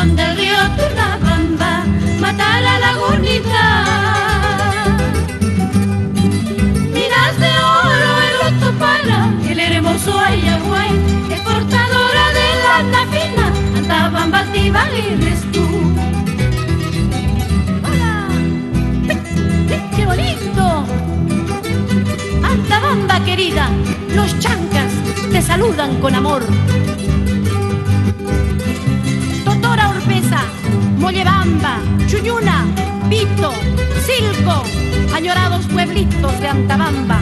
Cañón del río Tunabamba, mata la lagunita. Minas de oro, el Otopala, el hermoso Ayahuay, exportadora de lana fina, Antabamba, Altival eres tú. ¡Hola! ¡Qué bonito! Antabamba querida, los chancas te saludan con amor. Totora Orpesa, Mollebamba, Chuyuna, Pito, Silco, añorados pueblitos de Antabamba.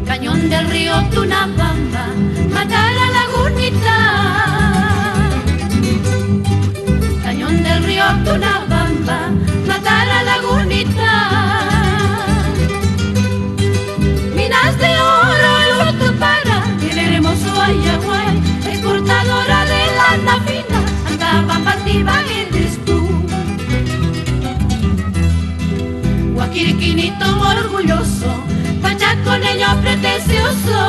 Cañón del río Tunabamba, mata la lagunita. Cañón del río Tunabamba, mata la lagunita. Minas de oro, el Otopala, el hermoso Ayahuay, exportadora de lana fina, Antabamba, Altival eres tú. Guaquiriquinito orgulloso, pachaconeño pretencioso.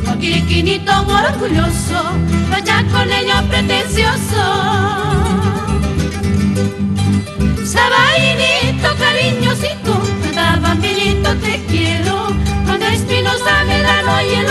Guaquiriquinito orgulloso, pachaconeño pretencioso. Sabainito cariñosito, Antabambinito te quiero, cuando Espinosa, Medrano y el